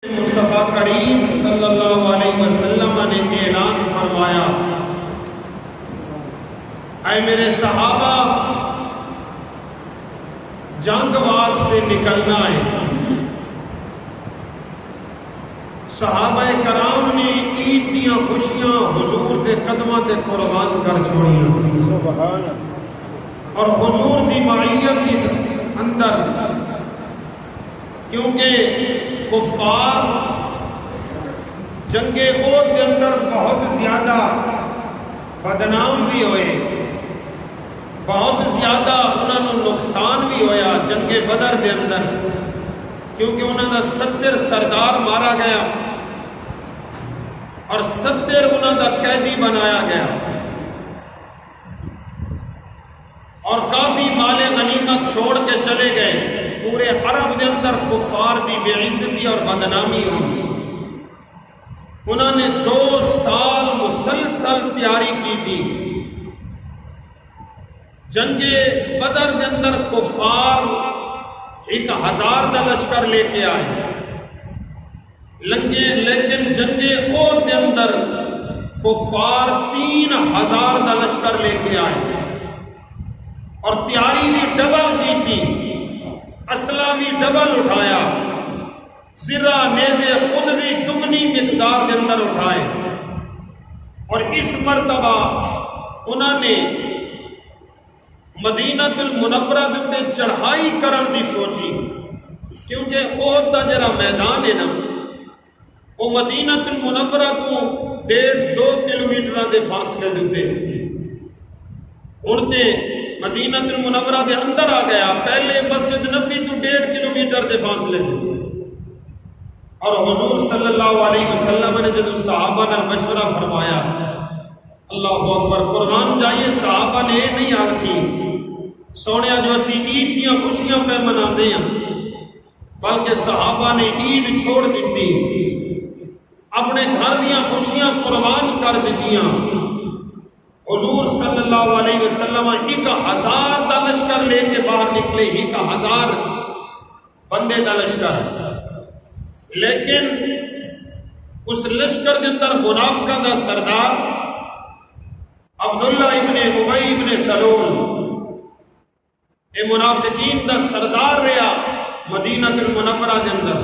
مصطفیٰ کریم صلی اللہ علیہ وسلم نے اعلان فرمایا، اے میرے صحابہ، جنگ واسطے نکلنا ہے۔ صحابہ کرام نے عید دیاں خوشیاں حضور کے قدماں تے قربان کر چھوڑیاں، اور حضور دی معیت کے اندر کیونکہ کفار جنگ احد کے اندر بہت زیادہ بدنام بھی ہوئے، بہت زیادہ انہوں نے نقصان بھی ہویا جنگ بدر کے اندر، کیونکہ انہوں نے 70 سردار مارا گیا اور 70 انہوں نے قیدی بنایا گیا، اور کافی مال غنیمت چھوڑ کے چلے گئے۔ پورے عرب کے اندر کفار کی بے عزتی اور بدنامی ہوئی۔ انہوں نے 2 سال مسلسل تیاری کی تھی۔ جنگ بدر کے اندر کفار 1000 کا لشکر لے کے آئے، لیکن جنگ احد کے اندر کفار 3000 کا لشکر لے کے آئے، اور تیاری بھی ڈبل کی تھی، اسلحہ بھی ڈبل اٹھایا، زرہ نیزے خود بھی دگنی مقدار کے اندر اٹھائے، اور اس مرتبہ انہوں نے مدینہ المنورہ تے چڑھائی کرن دی سوچی، کیونکہ احد دا جڑا میدان ہے نا، وہ مدینہ المنورہ کو 1.5-2 کلومیٹر دے فاصلے دیتے، ہن تے مدینہ المنورہ دے اندر آ گیا، پہلے مسجد نبی تو 1.5 کلومیٹر دے فاصلے تھے، اور حضور صلی اللہ علیہ وسلم نے جب صحابہ نے مشورہ فرمایا، اللہ اکبر، قربان جائیے، صحابہ نے یہ نہیں آکھی سونیا جو اسی عید دیاں خوشیاں پہ مناتے ہیں، بلکہ صحابہ نے عید چھوڑ دیتی، اپنے گھر دیاں خوشیاں قربان کر دیتیاں۔ حضور صلی اللہ علیہ وسلم 1000 کا لشکر لے کے باہر نکلے، 1000 بندے کا لشکر، لیکن اس لشکر کے اندر منافقہ کا سردار عبداللہ ابن ابی ابن سلول، یہ منافقین کا سردار رہا مدینہ المنورہ کے اندر۔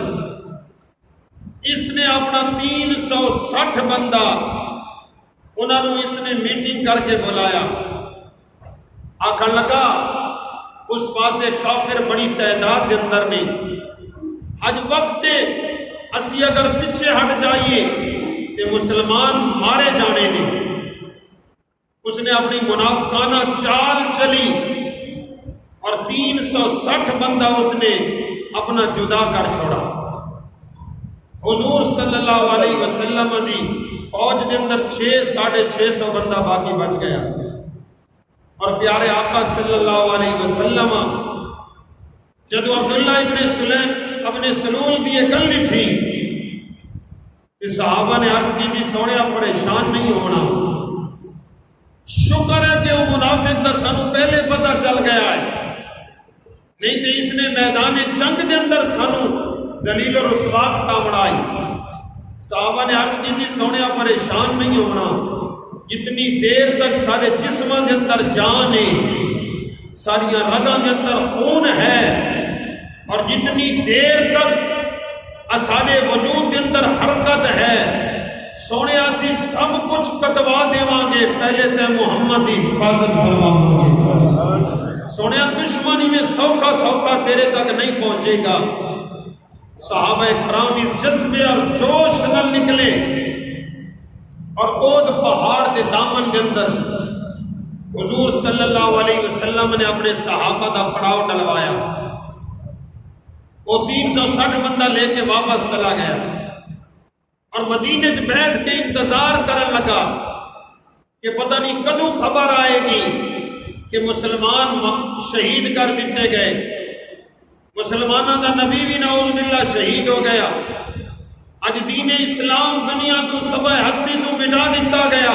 اس نے اپنا 360 بندہ انہوں نے اس نے میٹنگ کر کے بلایا، آکھن لگا اس پاسے کافر بڑی تعداد کے اندر نے، اج وقت اسی اگر پیچھے ہٹ جائیے کہ مسلمان مارے جانے نے۔ اس نے اپنی منافقانہ چال چلی اور 360 بندہ اس نے اپنا جدا کر چھوڑا۔ حضور صلی اللہ علیہ وسلم دی فوج کے اندر 600-650 بندہ باقی بچ گیا، اور پیارے آقا صلی اللہ علیہ وسلم جدو عبداللہ ابن سلول دی گل لکھی کہ صحابہ نے عرض کی تھی، سونیا پریشان نہیں ہونا، شکر ہے کہ وہ منافق دا سانو پہلے پتہ چل گیا ہے، نہیں تو اس نے میدان جنگ کے اندر سانو ذلیل و رسوا کا بڑھائی۔ صحابہ نے عرض کی تھی، سونیا پریشان نہیں ہونا، جتنی دیر تک سارے جسموں کے اندر جان ہے، ساری رگاں کے اندر خون ہے، اور جتنی دیر تک سارے وجود کے اندر حرکت ہے، سونیا سی سب کچھ کٹوا دیواں گے، پہلے تے محمد کی حفاظت فرماؤں گے، سونیا دشمنی میں سوکھا تیرے تک نہیں پہنچے گا۔ صحابہ کرام اس جذبے اور جوش نہ نکلے، اور احد پہاڑ کے دامن کے اندر حضور صلی اللہ علیہ وسلم نے اپنے صحابہ کا پڑاؤ ڈلوایا۔ وہ 360 بندہ لے کے واپس چلا گیا، اور مدینے میں بیٹھ کے انتظار کرنے لگا کہ پتہ نہیں کدوں خبر آئے گی کہ مسلمان شہید کر دیتے گئے، مسلمانوں کا نبی بھی نعوذ باللہ شہید ہو گیا، اج دین اسلام دنیا تو سب ہستی تو مٹا دیتا گیا۔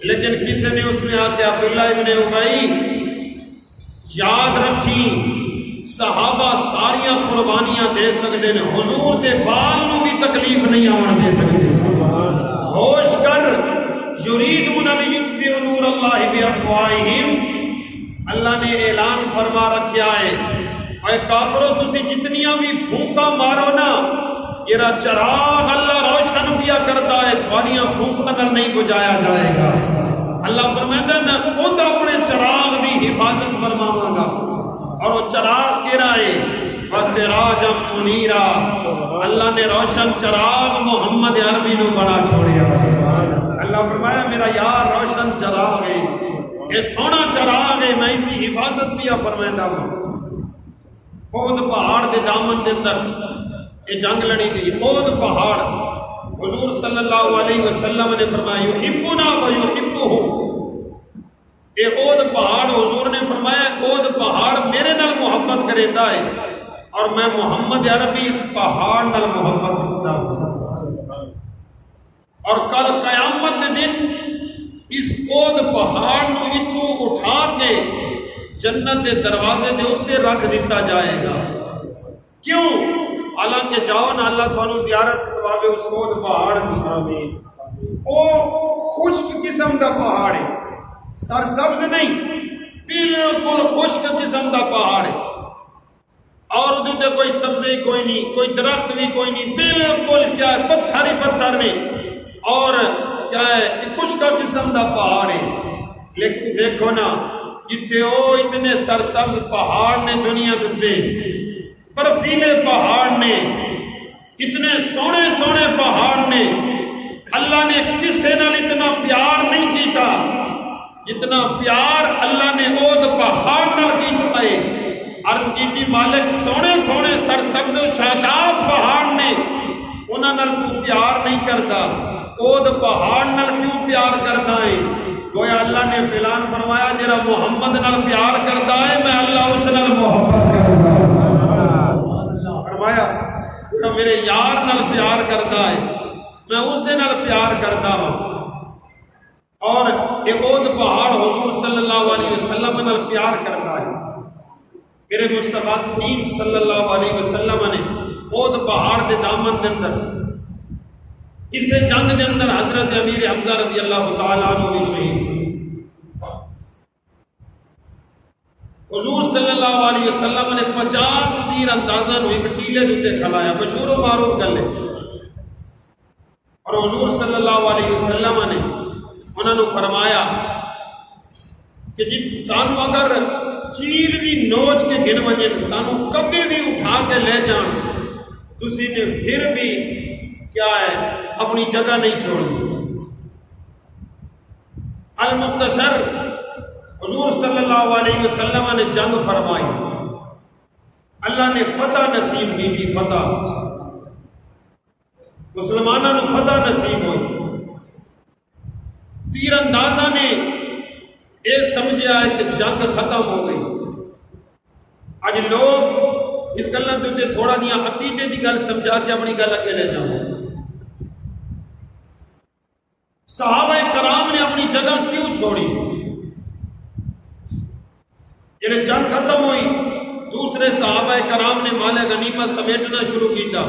لیکن کسی نے اس میں آ کے عبداللہ ابن ابی یاد رکھی صحابہ ساریاں قربانیاں دے سکتے ہیں، حضور دے بال نو بھی تکلیف نہیں آن دے سکتے۔ ہوش کر، یریدون لیطفئوا نور اللہ بافواہہم، اللہ نے اعلان فرما رکھا ہے اے کافرو تسی جتنیاں بھی پھونکا مارو نا، یہ چراغ اللہ روشن کیا کرتا ہے، تھوڑیاں پھونکا نال نہیں بجایا جائے گا۔ اللہ فرمائندا میں خود اپنے چراغ دی حفاظت فرماواں گا، اور وہ چراغ کیڑا ہے؟ وسراجا منیرا، اللہ نے روشن چراغ محمد عربی نو بڑا چھوڑیا۔ اللہ فرمایا میرا یار روشن چراغ ہے، یہ سونا چراغ ہے، میں اس کی حفاظت بھی فرمائندا ہوں۔ احد پہاڑ دے دامن دے اندر یہ جنگ لڑی گئی، احد پہاڑ، حضور صلی اللہ علیہ وسلم نے فرمایا یحبنا و یحبہ، یہ احد پہاڑ حضور نے فرمایا احد پہاڑ میرے نال محبت کرتا ہے اور میں محمد عربی اس پہاڑ نال محبت کرتا ہوں، اور کل قیامت کے دن اس احد پہاڑ نو اتوں اٹھا کے جنت کے دروازے دے اوتے رکھ دیتا جائے گا۔ کیوں؟ حالانکہ جاؤ نا اللہ تھانوں زیارت کرواوے اس احد پہاڑ کی، وہ خشک قسم کا پہاڑ ہے، سرسبز نہیں، بالکل خشک قسم کا پہاڑ ہے، اور ادھر کوئی سبزی کوئی نہیں، کوئی درخت بھی کوئی نہیں، بالکل کیا ہے پتھر ہی پتھر نہیں، اور کیا ہے خشک قسم کا پہاڑ ہے۔ لیکن دیکھو نا جتنے وہ اتنے سرسبز پہاڑ نے دنیا دے، برفیلے پہاڑ نے، اتنے سونے سونے پہاڑ نے، اللہ نے کسے نال اتنا پیار نہیں کیتا جتنا پیار اللہ نے احد پہاڑ نال کیتا ہے۔ عرض کیتی مالک سونے سونے سرسبز و شاداب پہاڑ نے، انہاں نال تو پیار نہیں کرتا، احد پہاڑ نال کیوں پیار کرتا ہے؟ گویا اللہ نے فلان فرمایا جرا محمد نال پیار کرتا ہے میں اللہ اس نال محبت کرتا ہوں۔ فرمایا جرا میرے یار نال پیار کرتا ہے میں اس دے نال پیار کرتا ہوں، اور یہ احد پہاڑ حضور صلی اللہ علیہ وسلم نال پیار کرتا ہے۔ میرے مصطفیٰ دین صلی اللہ علیہ وسلم نے احد پہاڑ دے دامن دے اندر اسے جنگ دے اندر حضرت امیر حمزہ رضی اللہ تعالیٰ عنہ بھی شہید، حضور صلی اللہ علیہ وسلم نے 50 تیر اندازہ نو ایک ٹیلے دوتے کھلایا، مشہور و معروف گل ہے، اور حضور صلی اللہ علیہ وسلم نے انہوں نے فرمایا کہ جی سانو اگر چیل بھی نوچ کے گن ونجن، سانو کبھی بھی اٹھا کے لے جان، تسی نے پھر بھی کیا ہے اپنی جگہ نہیں چھوڑی۔ المختصر حضور صلی اللہ علیہ وسلم نے جنگ فرمائی، اللہ نے فتح نصیب کی تھی، فتح مسلمانوں نے فتح نصیب ہوئی۔ تیر اندازہ نے یہ سمجھا ہے کہ جنگ ختم ہو گئی۔ آج لوگ اس گلوں کے تھوڑا دیا عقیدے کی گل سمجھا کے اپنی گل اگے لے جاؤ۔ صحابہ کرام نے اپنی جگہ کیوں چھوڑی؟ جب جنگ ختم ہوئی دوسرے صحابہ کرام نے مال غنیمت سمیٹنا شروع کیتا،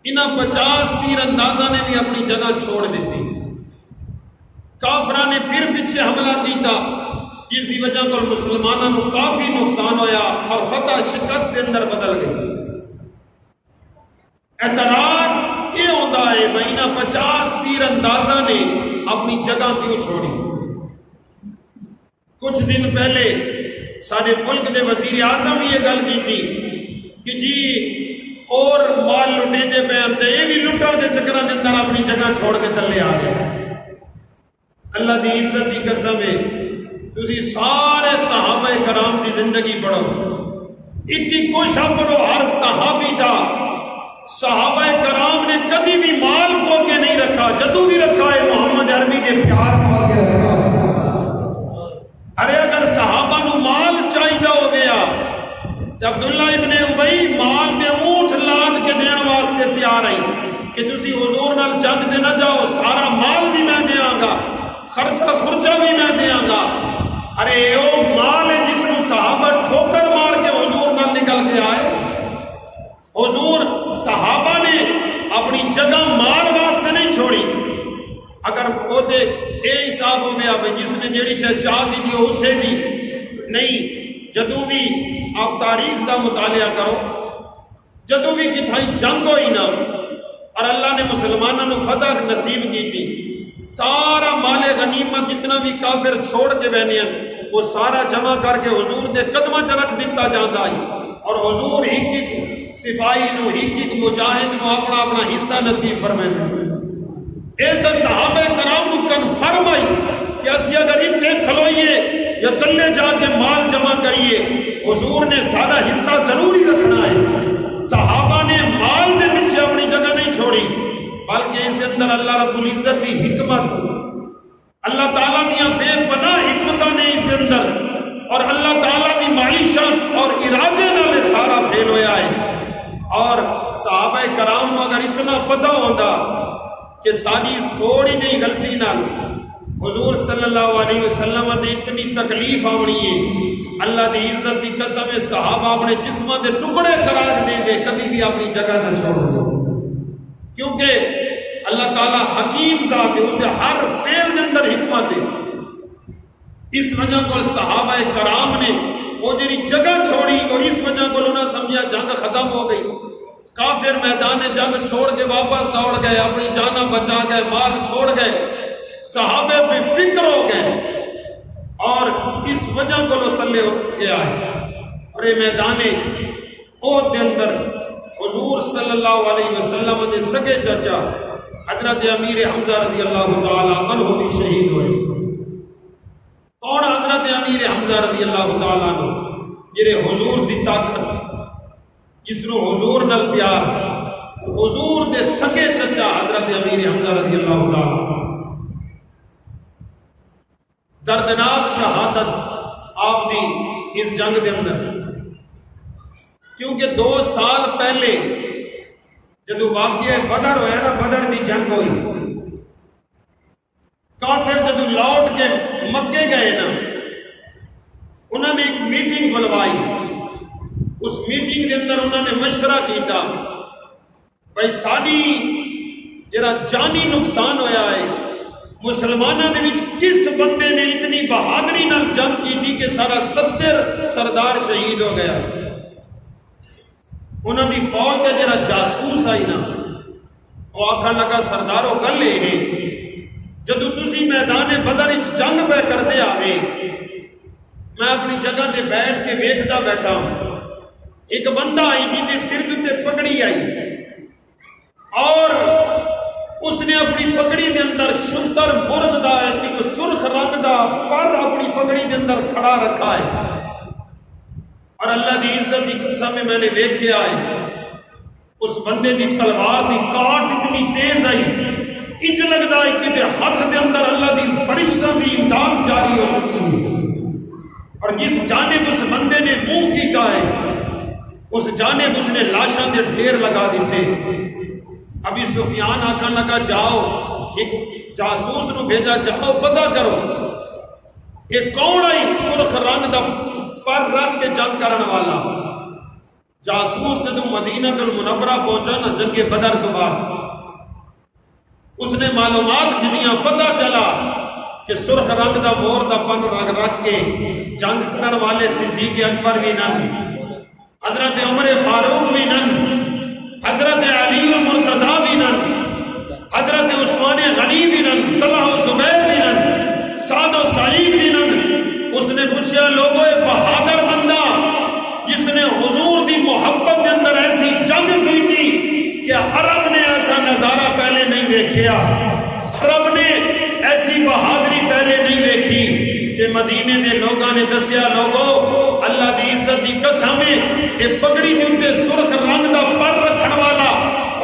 انہاں 50 تیر اندازہ نے بھی اپنی جگہ چھوڑ دیتی۔ کافرہ نے پھر پیچھے حملہ کیتا، جس کی وجہ پر مسلمانوں کو کافی نقصان ہویا اور فتح شکست کے اندر بدل گئی۔ اعتراض یہ ہوتا ہے مہینہ 50 تیر اندازہ نے اپنی جگہ کیوں چھوڑی؟ کچھ دن پہلے سارے ملک کے وزیر اعظم یہ گل کی تھی کہ جی اور مال لٹے دے پہ آتے، یہ بھی لٹن دے چکران کے اندر اپنی جگہ چھوڑ کے تلے آ گئے۔ اللہ دی عزت دی قسم ہے تسی سارے صحابہ کرام دی زندگی پڑھو، ایک کوشا پڑھو ہر صحابی دا۔ صحابہ کرام نے کبھی بھی مال کو کے نہیں رکھا، جدو بھی رکھا ہے محمد عربی کے پیار کو آگے رکھا۔ ارے اگر صحابہ نو مال چاہیدہ ہو گیا تو عبداللہ ابن ابی مال دے اونٹ لاد کے دین واسطے تیار آئی کہ تسی حضور نال جنگ دے نہ جاؤ، سارا مال بھی میں دے آنگا، خرچہ بھی میں دے آنگا۔ ارے او مال ہے جس کو صحابہ ٹھوکر مار کے حضور نال سمجھا بھائی جس نے جیڑی شے چاہ دی تھی اسے دی نہیں. جدوں بھی آپ تاریخ دا مطالعہ کرو، جدوں بھی کتھائی جنگ ہوئی نا اور اللہ نے مسلمانوں نے فتح نصیب کی تھی، سارا مال غنیمت جتنا بھی کافر چھوڑ کے بہنے ہیں وہ سارا جمع کر کے حضور دے قدمہ چ رکھ دیتا جاندا ہے، اور حضور ایک سپاہی نو ایک مجاہد نو اپنا اپنا حصہ نصیب فرمائے. اے تے صحابہ کرام کو کنفرم آئی کہ اسی اگر اتنے کھلوئیے یا تلے جا کے مال جمع کریے، حضور نے سارا حصہ ضروری رکھنا ہے. صحابہ نے مال دے پیچھے اپنی جگہ نہیں چھوڑی، بلکہ اس کے اندر اللہ رب العزت کی حکمت، اللہ تعالیٰ کی بے پناہ حکمتاں نے اس کے اندر، اور اللہ تعالیٰ کی معیشت اور ارادے نال سارا فیل ہویا ہے. اور صحابہ کرام اگر اتنا پتہ ہوتا کہ ساری تھوڑی جی غلطی نال حضور صلی اللہ علیہ وسلم نے اتنی تکلیف آنی ہے، اللہ دی عزت دی قسم ہے صحابہ اپنے جسموں دے ٹکڑے قرار دیں دے کبھی بھی اپنی جگہ نہ چھوڑو، کیونکہ اللہ تعالیٰ حکیم ذات ہے، اس کے ہر فعل دے اندر حکمت ہے. اس وجہ کو صحابہ کرام نے وہ جی جگہ چھوڑی، اور اس وجہ کو انہوں نے سمجھا جنگ ختم ہو گئی. کافر میدان جنگ چھوڑ کے واپس دوڑ گئے، اپنی جانہ بچا گئے، مال چھوڑ گئے، صحابہ بے فکر ہو گئے، اور اس وجہ کو لو تلے ہو کے آئے. اور یہ میدان احد کے اندر حضور صلی اللہ علیہ وسلم نے سگے چچا حضرت امیر حمزہ رضی اللہ تعالیٰ عنہ بھی شہید ہوئے. کون حضرت امیر حمزہ رضی اللہ تعالیٰ عنہ؟ جنہیں حضور دی طاقت، جس نو حضور نال پیار، حضور دے سگے چچا حضرت امیر حمزہ رضی اللہ تعالیٰ. دردناک شہادت آپ دی اس جنگ دے اندر، کیونکہ 2 سال پہلے جدو واقعہ بدر ہویا نا، بدر دی جنگ ہوئی، کافر جدو لوٹ کے مکے گئے نا، انہوں نے ایک میٹنگ بلوائی. اس میٹنگ کے اندر انہوں نے مشورہ کیتا بھائی ساری جڑا جانی نقصان ہویا ہے، مسلمانوں نے کس بندے نے اتنی بہادری نال جنگ کی تھی کہ سارا 70 سردار شہید ہو گیا. انہوں نے فوج کا جڑا جاسوس آئی نا، وہ آخر لگا سرداروں گل یہ ہے جدو تسی میدان بدر جنگ پہ کرتے آئے، میں اپنی جگہ تے بیٹھ کے ویکھدا بیٹھا ہوں، ایک بندہ آئی جن کے سر تے پگڑی آئی، اور اس نے اپنی پگڑی کے اندر شتر مرد دا ایک سرخ رنگ دا پر اپنی پگڑی کے اندر کھڑا رکھا ہے. اور اللہ دی عزت کی قسم میں نے دیکھا ہے اس بندے دی تلوار دی کاٹ اتنی تیز آئی، انج لگتا ہے کہ ہاتھ دے اندر اللہ دی فرشتوں دی امداد جاری ہو چکی ہے. اور جس جانب اس بندے نے منہ کیتا ہے اس جانب اس نے لاشاں دے ڈھیر لگا دیتے. ابھی سفیان آکھن لگا جاؤ ایک جاسوس نو بھیجا، جاؤ پتہ کرو یہ کون ہے سرخ رنگ دا پر رکھ کے جنگ کرنے والا. جاسوس جدو مدینہ المنورہ پہنچا نا جنگ بدر کے بعد، اس نے معلومات دنیا پتہ چلا کہ سرخ رنگ دا مور دا پن رنگ رکھ کے جنگ کرنے والے صدیق اکبر بھی نن، حضرت عمر فاروق بھی نن، حضرت علی المرتضی بھی نن، حضرت عثمان غنی بھی نن، طلحہ و زبیر بھی نن، سعد و سعید بھی نن. اس نے پوچھا لوگوں بہادر بندہ جس نے حضور دی محبت کے اندر ایسی جنگ کی تھی کہ عرب نے ایسا نظارہ پہلے نہیں دیکھا، عرب نے ایسی بہادری پہلے نہیں دیکھی. کہ مدینے دے لوگاں نے دسیا لوگو اللہ دی عزت دی قسم ہے یہ پگڑی دے اوتے سرخ رنگ دا پر رکھن والا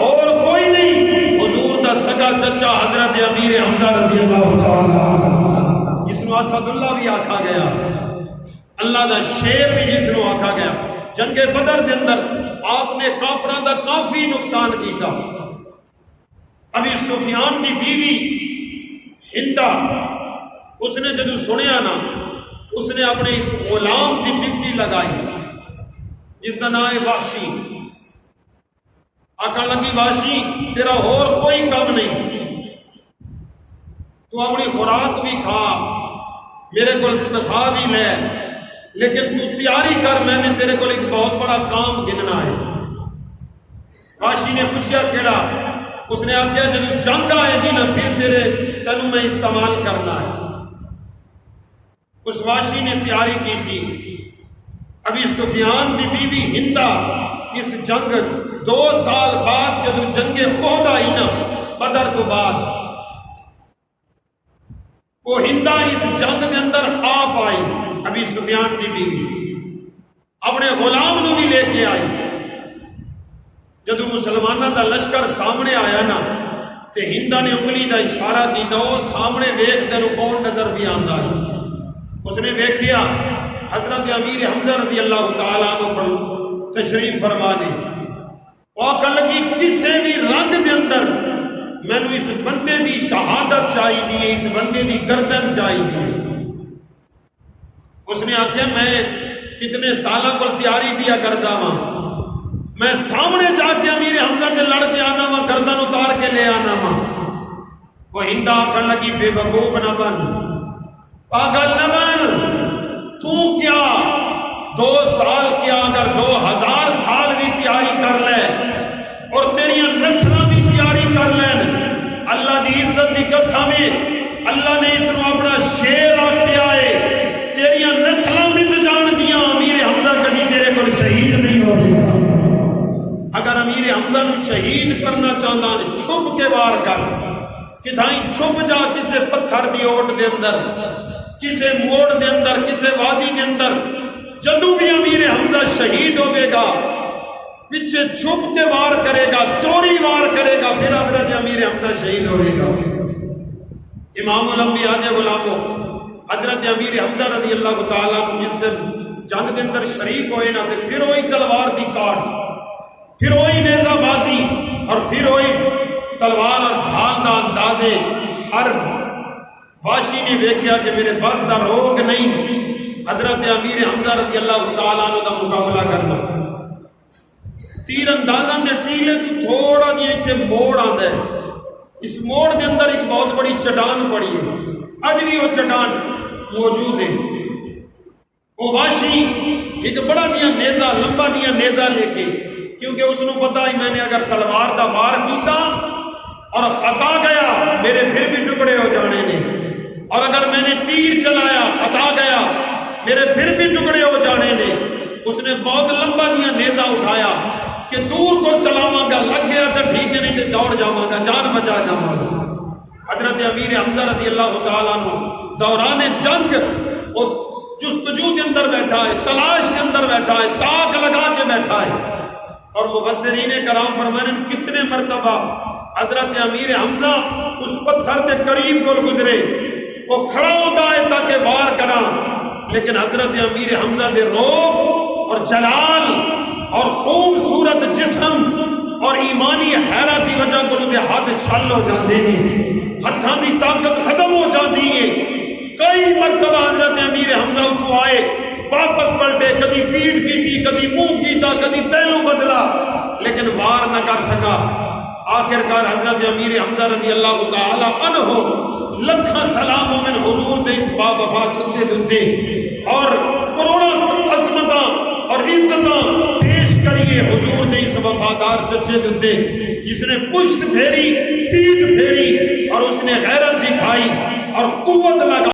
اور کوئی نہیں، حضور دا سگا چچا حضرت امیر حمزہ رضی اللہ تعالی، جس نو اسد اللہ بھی آکھا گیا، اللہ دا شیر بھی جس نو آکھا گیا. جنگ بدر دے اندر آپ نے کافراں دا کافی نقصان کیتا. ابھی سفیان کی بیوی ہندا، اس نے جدو سنیا نا، اس نے اپنے غلام کی ڈپٹی لگائی جس کا نام ہے وحشی. آکھن لگی وحشی تیرا اور کوئی کام نہیں، تو اپنی خوراک بھی کھا، میرے کو تنخواہ بھی لے، لیکن تو تیاری کر، میں نے تیرے کو ایک بہت بڑا کام گننا ہے۔ واشی نے پوچھا کیڑا؟ اس نے آخیا جب جنگ آئے گی نا پھر تینوں میں استعمال کرنا ہے۔ اس واشی نے تیاری کی تھی۔ ابھی سفیان کی بیوی ہندا اس جنگ 2 سال بعد جب جنگ احد آئی نا بدر تو بعد، وہ ہندا اس جنگ کے اندر آ پائی۔ ابھی سفیان کی بیوی اپنے غلام نو بھی لے کے آئی۔ جدو مسلمانوں کا لشکر سامنے آیا نا تے ہندا نے انگلی کا اشارہ کیتا، وہ سامنے ویکھ تینوں کون نظر بھی آندا ہے؟ اس نے ویکھیا حضرت امیر حمزہ رضی اللہ تعالیٰ عنہ پر تشریف فرما نے۔ آکھن لگی کسے بھی رنگ دے اندر مینوں اس بندے دی شہادت چاہیے، اس بندے دی گردن چاہیے۔ اس نے آخیا میں کتنے سالہ کو تیاری دیا کرتا ہاں، میں سامنے جا کے امیر حمزہ کے لڑ کے آنا وا، گردن اتار کے لے آنا وا۔ وہ ہندا آخر لگی بے وقوف نہ بن، پاگل نہ بن، تو کیا 2 سال کیا اگر 2000 سال بھی تیاری کر لے اور تیری نسلیں بھی تیاری کر لیں، اللہ دی عزت دی قسم ہے اللہ نے اس کو اپنا شیر آکھیا ہے، تیری نسلیں مٹ جان گیاں، امیر حمزہ کبھی تیرے کو شہید نہیں ہو گیا۔ اگر امیر حمزہ نو شہید کرنا چاہتا ہے چھپ کے وار کر، کتھائیں چھپ جا کسے پتھر دی اوٹ دے اندر، کسے موڑ دے اندر، کسے وادی دے اندر، جدو بھی امیر حمزہ شہید ہوگے گا پیچھے چھپ کے وار کرے گا، چوری وار کرے گا، پھر حضرت امیر حمزہ شہید ہوگے گا۔ امام الانبیاء دے غلاموں حضرت امیر حمزہ رضی اللہ تعالیٰ جس سے جنگ کے اندر شریک ہوئے نا، پھر وہی تلوار دی کاٹ، پھر وہی نیزہ بازی، اور پھر وہی تلوار اور ڈھال دا اندازے حرب۔ واشی نے دیکھا کہ میرے بس دا روک نہیں حضرت امیر حمزہ رضی اللہ تعالیٰ عنہ دا مقابلہ کرنا۔ تیر اندازہ نے ٹیلے تو تھوڑا جی ایتھے موڑ آندا ہے، اس موڑ کے اندر ایک بہت بڑی چٹان پڑی ہے، اج بھی وہ چٹان موجود ہے۔ وہ واشی ایک بڑا دیا نیزہ، لمبا دیا نیزہ لے کے، کیونکہ اس نے پتا ہی میں نے اگر تلوار دا وار کیتا اور خطا گیا میرے پھر بھی ٹکڑے ہو جانے نے، اور اگر میں نے تیر چلایا خطا گیا میرے پھر بھی ٹکڑے ہو جانے نے۔ اس نے بہت لمبا دیا نیزہ اٹھایا کہ دور کو چلاواں گا، لگ گیا تو ٹھیک ہے، نہیں تو دوڑ جاواں گا، جان بچا جاواں گا۔ حضرت امیر حمزہ رضی اللہ تعالیٰ عنہ دوران جنگ وہ جستجو کے اندر بیٹھا ہے، تلاش کے اندر بیٹھا ہے، تاک لگا کے بیٹھا ہے، اور مفسرین کرام فرمانے کتنے مرتبہ حضرت امیر حمزہ اس پتھر کے قریب کو گزرے، وہ کھڑا ہوتا ہے تاکہ وار کرا، لیکن حضرت امیر حمزہ دے روب اور جلال اور خوبصورت جسم اور ایمانی حیرت کی وجہ کو لوگ ہاتھ چھل ہو جاتے ہیں، ہتھاں دی طاقت ختم ہو جاتی ہے۔ کئی مرتبہ حضرت امیر حمزہ اٹھو آئے، واپس پلٹے، کبھی پیٹ کی تھی، کبھی منہ کیتا، کبھی پہلو بدلا، لیکن وار نہ کر سکا۔ آخر کار حضرت امیر حمزہ رضی اللہ تعالی عنہ لکھاں سلام من حضور دے اس با وفا چچے دتے اور کروڑا عظمتاں اور عزتاں پیش کریے حضور دے اس وفادار چچے دتے، جس نے پشت پھیری، پیٹ پھیری، اور اس نے غیرت دکھائی اور قوت لگا۔